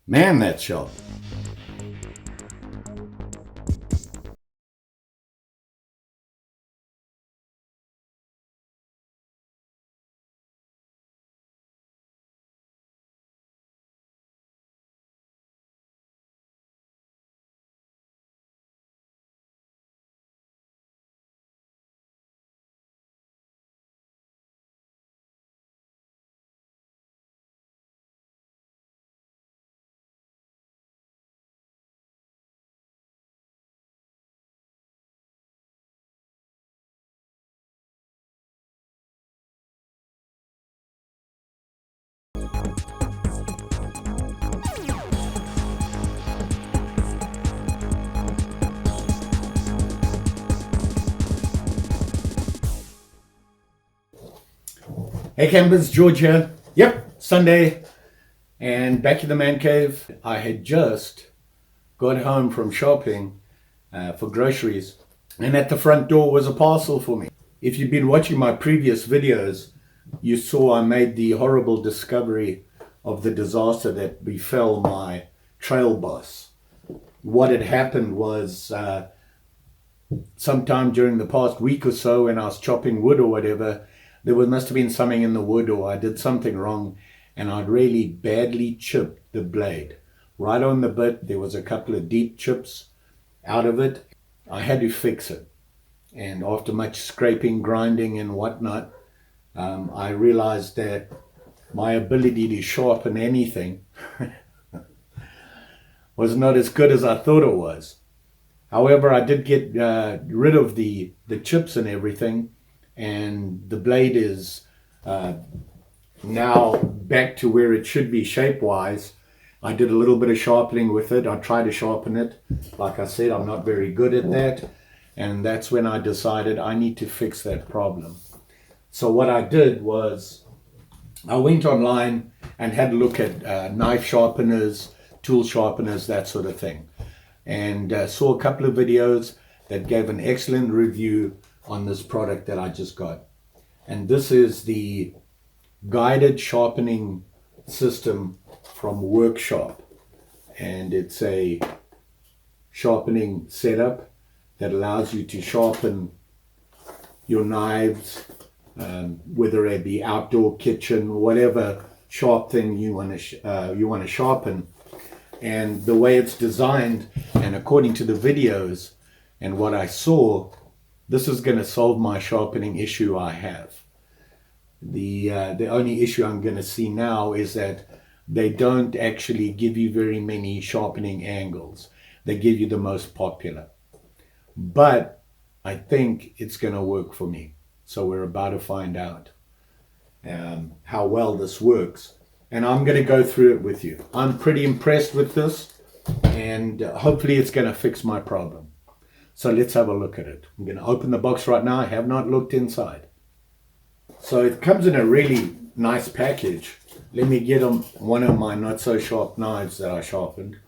Man, that's sharp. Hey campers, George here. Yep, Sunday, and back in the man cave. I had just got home from shopping for groceries, and at the front door was a parcel for me. If you've been watching my previous videos, you saw I made the horrible discovery of the disaster that befell my trail boss. What had happened was sometime during the past week or so, when I was chopping wood or whatever, must have been something in the wood, or I did something wrong, and I'd really badly chipped the blade. Right on the bit, there was a couple of deep chips out of it. I had to fix it. And after much scraping, grinding, and whatnot, I realized that my ability to sharpen anything was not as good as I thought it was. However, I did get rid of the chips and everything, and the blade is now back to where it should be shape-wise. I did a little bit of sharpening with it. I tried to sharpen it. Like I said, I'm not very good at that, and that's when I decided I need to fix that problem. So what I did was I went online and had a look at knife sharpeners, tool sharpeners, that sort of thing, and saw a couple of videos that gave an excellent review on this product that I just got. And this is the guided sharpening system from Worksharp, and it's a sharpening setup that allows you to sharpen your knives, whether it be outdoor, kitchen, whatever sharp thing you want to sharpen. And the way it's designed, and according to the videos and what I saw, this is going to solve my sharpening issue I have. The only issue I'm going to see now is that they don't actually give you very many sharpening angles. They give you the most popular. But I think it's going to work for me. So we're about to find out how well this works. And I'm going to go through it with you. I'm pretty impressed with this, and hopefully it's going to fix my problem. So let's have a look at it. I'm going to open the box right now. I have not looked inside. So it comes in a really nice package. Let me get one of my not so sharp knives that I sharpened.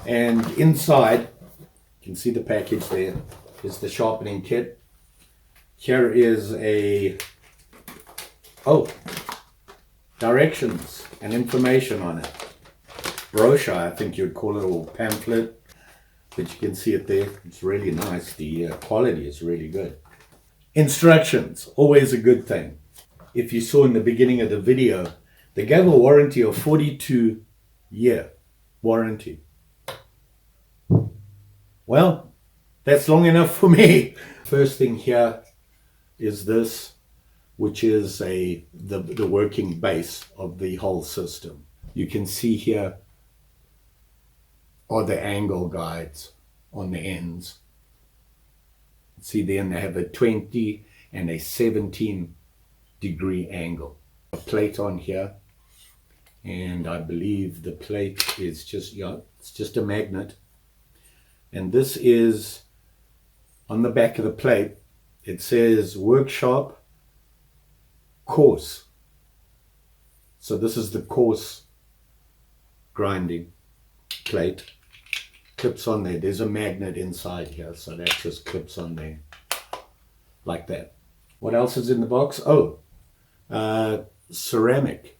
And inside, you can see the package there, is the sharpening kit. Here is directions and information on it. Brochure, I think you'd call it, or pamphlet. But you can see it there. It's really nice. The quality is really good. Instructions, always a good thing. If you saw in the beginning of the video, they gave a warranty of 42-year warranty. Well, that's long enough for me. First thing here is this, which is the working base of the whole system. You can see here are the angle guides on the ends. See, then they have a 20 and a 17-degree angle. A plate on here, and I believe the plate is just, it's just a magnet. And this is on the back of the plate. It says Workshop coarse. So this is the coarse grinding plate. Clips on there. There's a magnet inside here, so that just clips on there like that. What else is in the box? Ceramic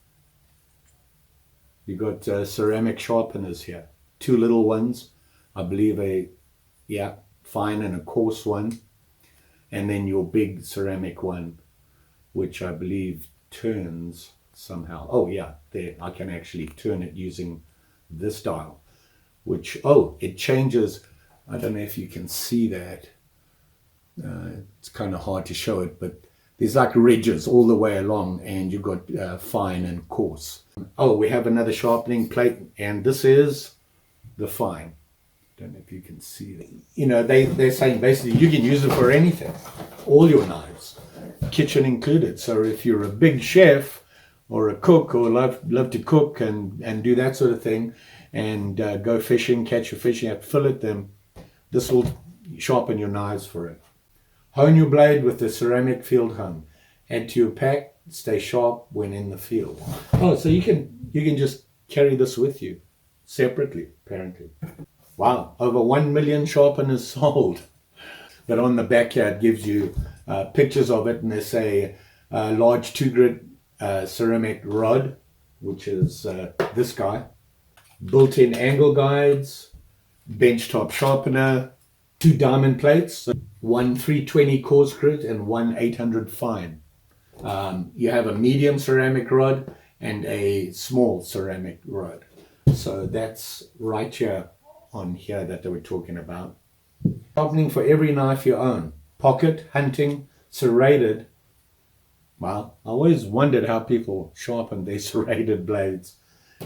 You got ceramic sharpeners here. 2 little ones, I believe a fine and a coarse one, and then your big ceramic one, which I believe turns somehow. Oh yeah, there, I can actually turn it using this dial, which, it changes. I don't know if you can see that. It's kind of hard to show it, but there's like ridges all the way along, and you've got fine and coarse. Oh, we have another sharpening plate, and this is the fine. Don't know if you can see it. You know, they're saying basically you can use it for anything, all your knives, kitchen included. So if you're a big chef or a cook, or love to cook and do that sort of thing, and go fishing, catch a fish, you have to fillet them, this will sharpen your knives for it. Hone your blade with the ceramic field hone. Add to your pack. Stay sharp when in the field. Oh, so you can just carry this with you separately, apparently. Wow, over 1 million sharpeners sold. But on the back here, it gives you pictures of it, and they say large 2-grit ceramic rod, which is this guy. Built-in angle guides, benchtop sharpener, 2 diamond plates, 1 320 coarse grit and 1 800 fine. You have a medium ceramic rod and a small ceramic rod. So that's right here on here that they were talking about. Sharpening for every knife you own. Pocket, hunting, serrated. Well, I always wondered how people sharpen their serrated blades.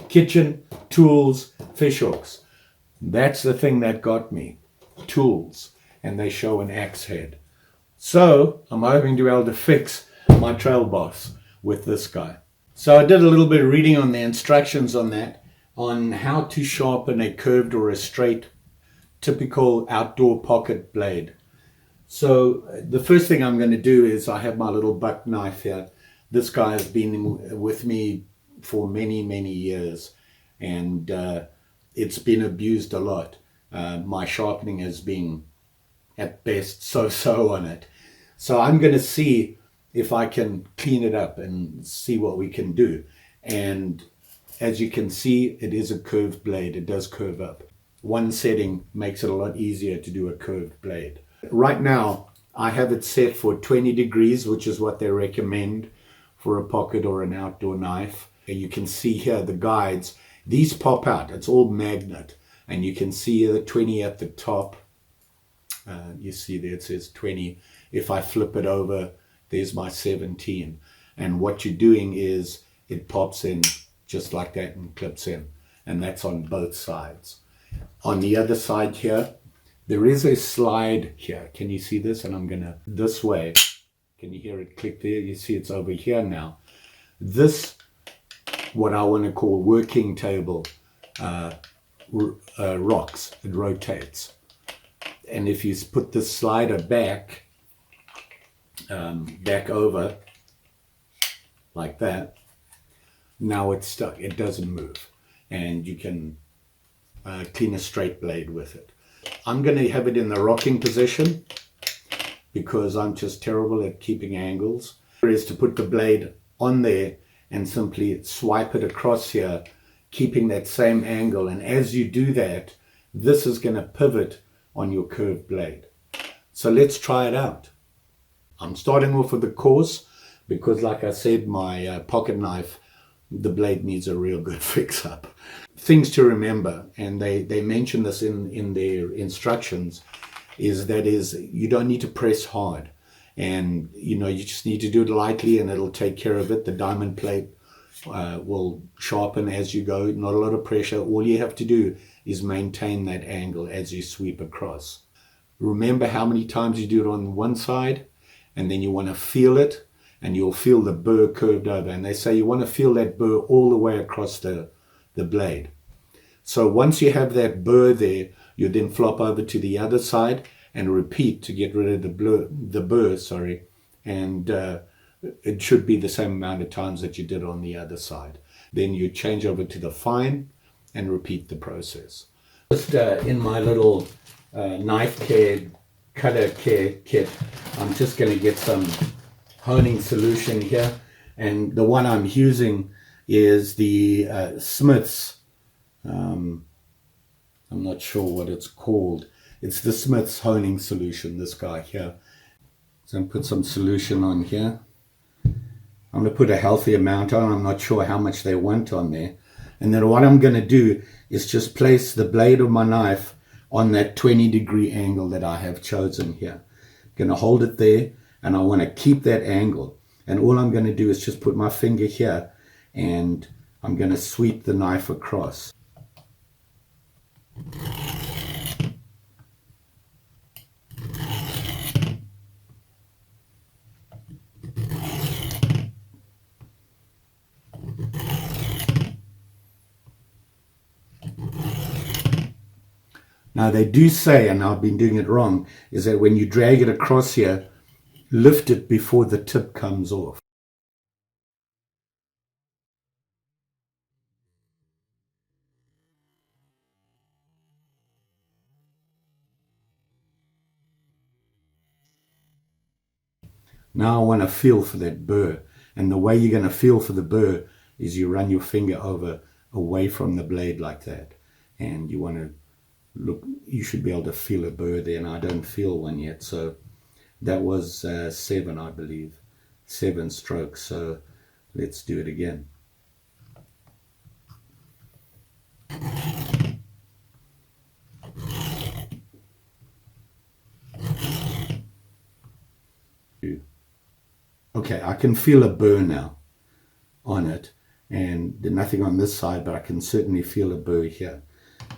Kitchen, tools, fish hooks. That's the thing that got me. Tools. And they show an axe head. So I'm hoping to be able to fix my trail boss with this guy. So I did a little bit of reading on the instructions on that, on how to sharpen a curved or a straight typical outdoor pocket blade. So the first thing I'm going to do is, I have my little buck knife here. This guy has been with me for many, many years, and it's been abused a lot. My sharpening has been at best so-so on it. So I'm going to see if I can clean it up and see what we can do. And as you can see, it is a curved blade. It does curve up. One setting makes it a lot easier to do a curved blade. Right now, I have it set for 20 degrees, which is what they recommend for a pocket or an outdoor knife. And you can see here the guides. These pop out. It's all magnet. And you can see the 20 at the top. You see there it says 20. If I flip it over, there's my 17. And what you're doing is it pops in just like that and clips in. And that's on both sides. On the other side here, there is a slide here. Can you see this? And I'm going to this way. Can you hear it click there? You see it's over here now. This, what I want to call working table, rocks. It rotates. And if you put the slider back over like that, now it's stuck. It doesn't move, and you can clean a straight blade with it. I'm going to have it in the rocking position because I'm just terrible at keeping angles. Is to put the blade on there and simply swipe it across here, keeping that same angle. And as you do that, this is going to pivot on your curved blade. So let's try it out. I'm starting off with the coarse because, like I said, my pocket knife, the blade needs a real good fix up. Things to remember, and they mention this in their instructions, is you don't need to press hard, and you just need to do it lightly and it'll take care of it. The diamond plate will sharpen as you go, not a lot of pressure. All you have to do is maintain that angle as you sweep across. Remember how many times you do it on one side, and then you want to feel it, and you'll feel the burr curved over. And they say you want to feel that burr all the way across the blade. So once you have that burr there, you then flop over to the other side and repeat to get rid of the burr, and it should be the same amount of times that you did on the other side. Then you change over to the fine and repeat the process. Just in my little knife care, cutter care kit, I'm just going to get some honing solution here, and the one I'm using is the Smith's, I'm not sure what it's called. It's the Smith's honing solution, this guy here. So I'm going to put some solution on here. I'm going to put a healthy amount on. I'm not sure how much they want on there. And then what I'm going to do is just place the blade of my knife on that 20-degree angle that I have chosen here. I'm going to hold it there, and I want to keep that angle. And all I'm going to do is just put my finger here, and I'm going to sweep the knife across. Now they do say, and I've been doing it wrong, is that when you drag it across here, lift it before the tip comes off. Now I want to feel for that burr, and the way you're going to feel for the burr is you run your finger over away from the blade like that, and you want to look, you should be able to feel a burr there, and I don't feel one yet. So that was 7, I believe, 7 strokes. So let's do it again. Okay, I can feel a burr now on it, and there's nothing on this side, but I can certainly feel a burr here.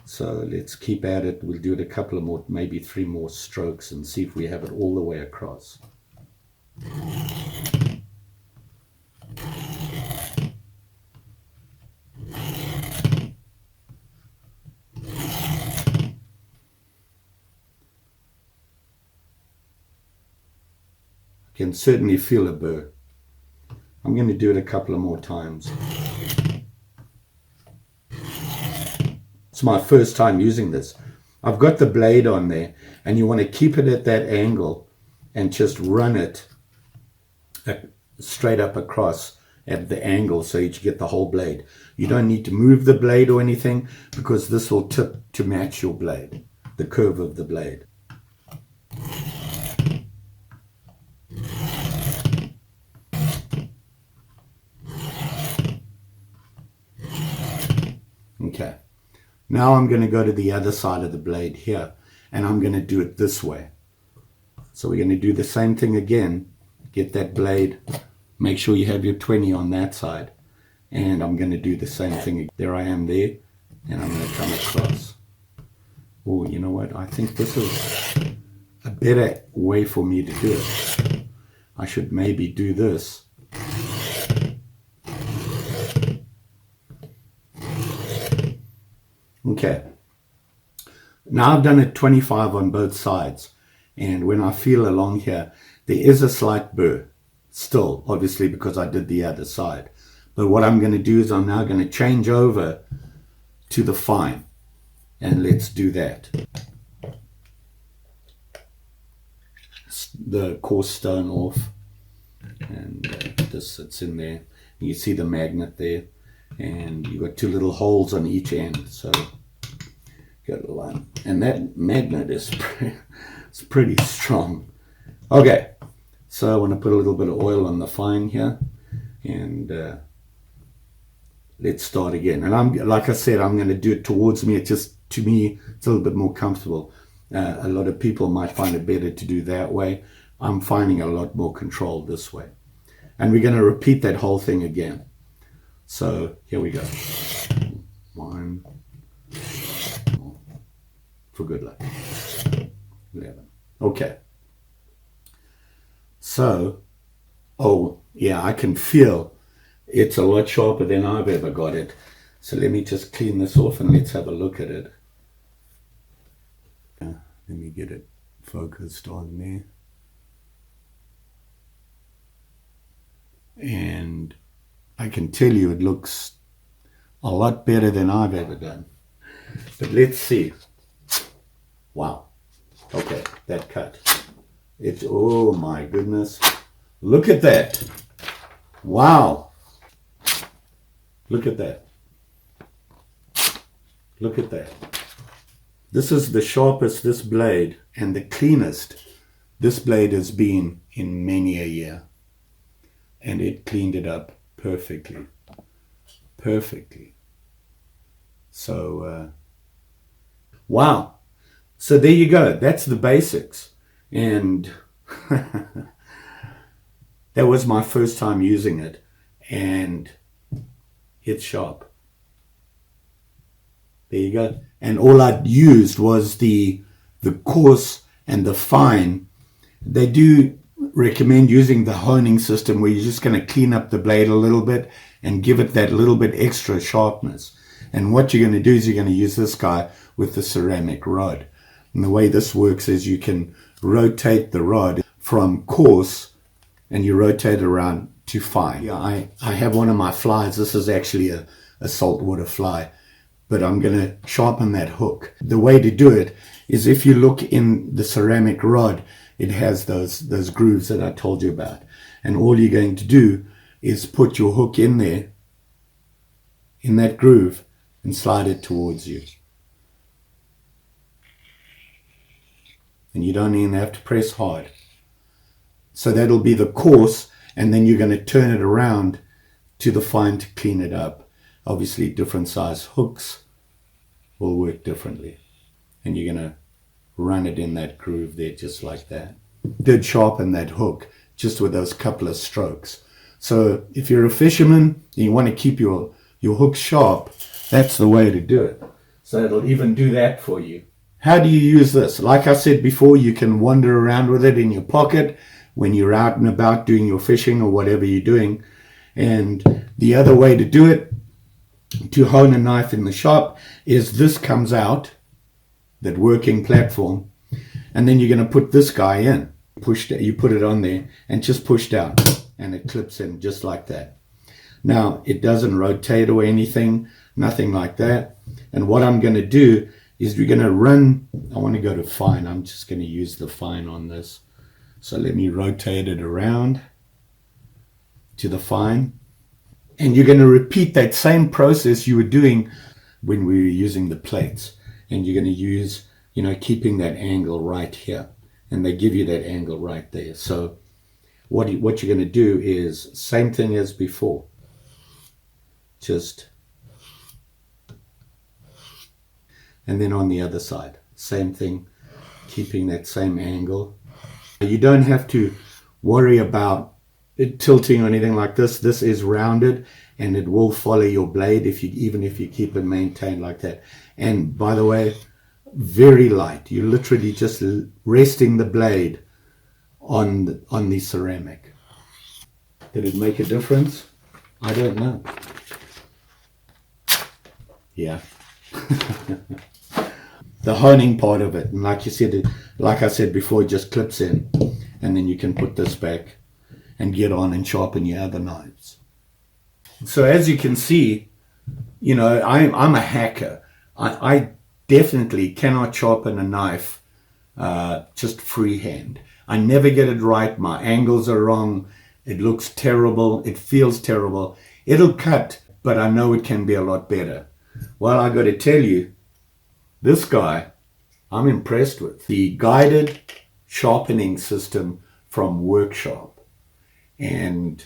So let's keep at it. We'll do it a couple of more, maybe 3 more strokes, and see if we have it all the way across. I can certainly feel a burr. I'm going to do it a couple of more times. It's my first time using this. I've got the blade on there, and you want to keep it at that angle and just run it straight up across at the angle so you get the whole blade. You don't need to move the blade or anything, because this will tip to match your blade, the curve of the blade. Okay. Now I'm going to go to the other side of the blade here, and I'm going to do it this way. So we're going to do the same thing again. Get that blade, make sure you have your 20 on that side, and I'm going to do the same thing. There I am there, and I'm going to come across. Oh, you know what? I think this is a better way for me to do it. I should maybe do this. Okay, now I've done it 25 on both sides, and when I feel along here, there is a slight burr still, obviously, because I did the other side. But what I'm going to do is I'm now going to change over to the fine, and let's do that. The coarse stone off, and this sits in there. You see the magnet there, and you've got 2 little holes on each end, so got a line, and that magnet is pretty strong. Okay, so I want to put a little bit of oil on the fine here, and let's start again. And I'm, like I said, I'm going to do it towards me. It just, to me, it's a little bit more comfortable. A lot of people might find it better to do that way. I'm finding a lot more control this way, and we're going to repeat that whole thing again. So here we go. 1, for good luck. 11. Okay. So, oh yeah, I can feel it's a lot sharper than I've ever got it. So let me just clean this off and let's have a look at it. Let me get it focused on there. And I can tell you it looks a lot better than I've ever done. But let's see. Wow. Okay, that cut. It's, oh my goodness. Look at that. Wow. Look at that. Look at that. This is the sharpest this blade and the cleanest this blade has been in many a year. And it cleaned it up perfectly. Perfectly. So, wow. So there you go. That's the basics. And that was my first time using it. And it's sharp. There you go. And all I used was the coarse and the fine. They do recommend using the honing system where you're just going to clean up the blade a little bit and give it that little bit extra sharpness. And what you're going to do is you're going to use this guy with the ceramic rod. And the way this works is you can rotate the rod from coarse and you rotate it around to fine. Yeah, I have one of my flies. This is actually a saltwater fly, but I'm going to sharpen that hook. The way to do it is if you look in the ceramic rod, it has those grooves that I told you about. And all you're going to do is put your hook in there, in that groove, and slide it towards you. And you don't even have to press hard. So that'll be the coarse, and then you're going to turn it around to the fine to clean it up. Obviously, different size hooks will work differently. And you're going to run it in that groove there just like that. Did sharpen that hook just with those couple of strokes. So if you're a fisherman and you want to keep your hook sharp, that's the way to do it. So it'll even do that for you. How do you use this? Like I said before, you can wander around with it in your pocket when you're out and about doing your fishing or whatever you're doing. And the other way to do it, to hone a knife in the shop, is this comes out, that working platform, and then you're going to put this guy in. You put it on there and just push down, and it clips in just like that. Now, it doesn't rotate or anything, nothing like that. And what I'm going to do is we're going to run, I want to go to fine. I'm just going to use the fine on this. So let me rotate it around to the fine. And you're going to repeat that same process you were doing when we were using the plates. And you're going to use, keeping that angle right here. And they give you that angle right there. So what you're going to do is same thing as before. And then on the other side, same thing, keeping that same angle. You don't have to worry about it tilting or anything like this. This is rounded and it will follow your blade even if you keep it maintained like that. And by the way, very light. You're literally just resting the blade on the ceramic. Did it make a difference? I don't know. Yeah. The honing part of it, and like I said before, it just clips in, and then you can put this back and get on and sharpen your other knives. So as you can see, I'm a hacker. I definitely cannot sharpen a knife just freehand. I never get it right. My angles are wrong. It looks terrible. It feels terrible. It'll cut, but I know it can be a lot better. Well, I got to tell you, this guy, I'm impressed with. The guided sharpening system from Workshop. And,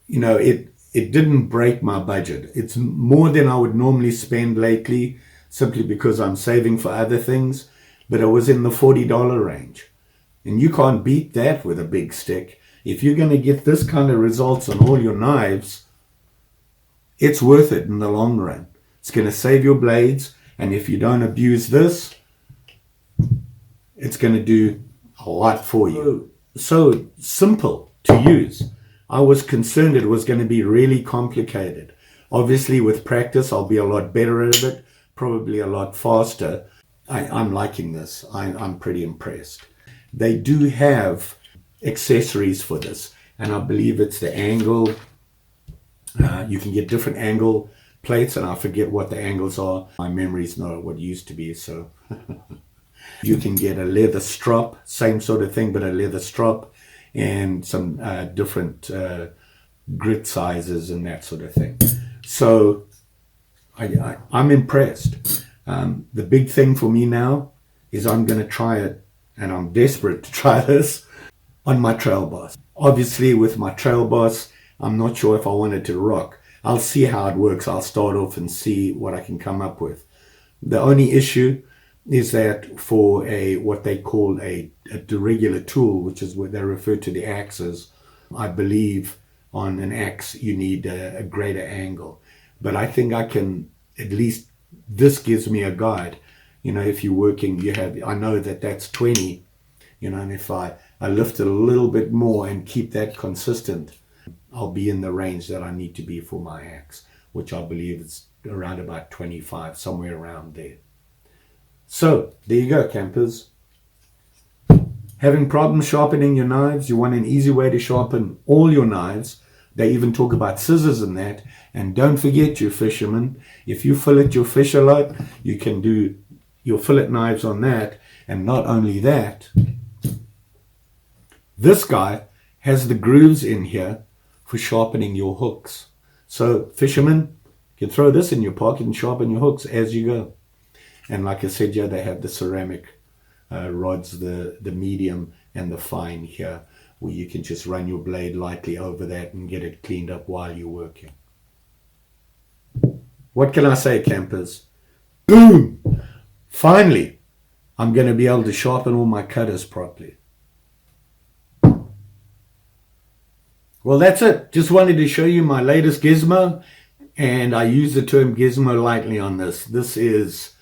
it didn't break my budget. It's more than I would normally spend lately, simply because I'm saving for other things. But it was in the $40 range. And you can't beat that with a big stick. If you're going to get this kind of results on all your knives, it's worth it in the long run. It's going to save your blades. And if you don't abuse this, it's going to do a lot for you. So simple to use. I was concerned it was going to be really complicated. Obviously, with practice, I'll be a lot better at it, probably a lot faster. I'm liking this. I'm pretty impressed. They do have accessories for this, and I believe it's the angle. You can get different angle plates, and I forget what the angles are. My memory's not what it used to be, so you can get a leather strap, same sort of thing, but a leather strap, and some different grit sizes and that sort of thing. So I'm impressed. The big thing for me now is I'm going to try it, and I'm desperate to try this on my trail boss. Obviously with my trail boss, I'm not sure if I want it to rock. I'll see how it works. I'll start off and see what I can come up with. The only issue is that for what they call a regular tool, which is what they refer to the axes, I believe on an axe you need a greater angle. But I think I can, at least this gives me a guide. You know, if you're working, I know that that's 20, you know, and if I lift it a little bit more and keep that consistent, I'll be in the range that I need to be for my axe, which I believe is around about 25, somewhere around there. So there you go, campers. Having problems sharpening your knives? You want an easy way to sharpen all your knives. They even talk about scissors and that. And don't forget, you fishermen, if you fillet your fish a lot, you can do your fillet knives on that. And not only that, this guy has the grooves in here for sharpening your hooks. So fishermen, you can throw this in your pocket and sharpen your hooks as you go. And like I said, yeah, they have the ceramic rods, the medium and the fine here, where you can just run your blade lightly over that and get it cleaned up while you're working. What can I say, campers? Boom! Finally, I'm going to be able to sharpen all my cutters properly. Well, that's it. Just wanted to show you my latest gizmo, and I use the term gizmo lightly on this. This is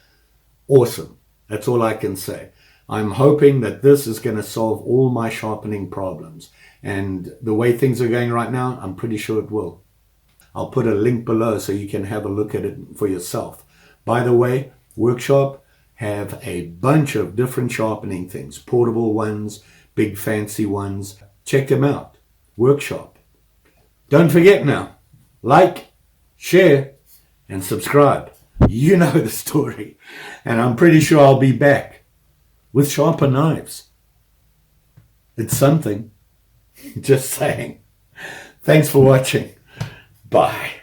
awesome. That's all I can say. I'm hoping that this is going to solve all my sharpening problems. And the way things are going right now, I'm pretty sure it will. I'll put a link below so you can have a look at it for yourself. By the way, Workshop have a bunch of different sharpening things. Portable ones, big fancy ones. Check them out. Workshop. Don't forget now, like, share, and subscribe. You know the story. And I'm pretty sure I'll be back with sharper knives. It's something. Just saying. Thanks for watching. Bye.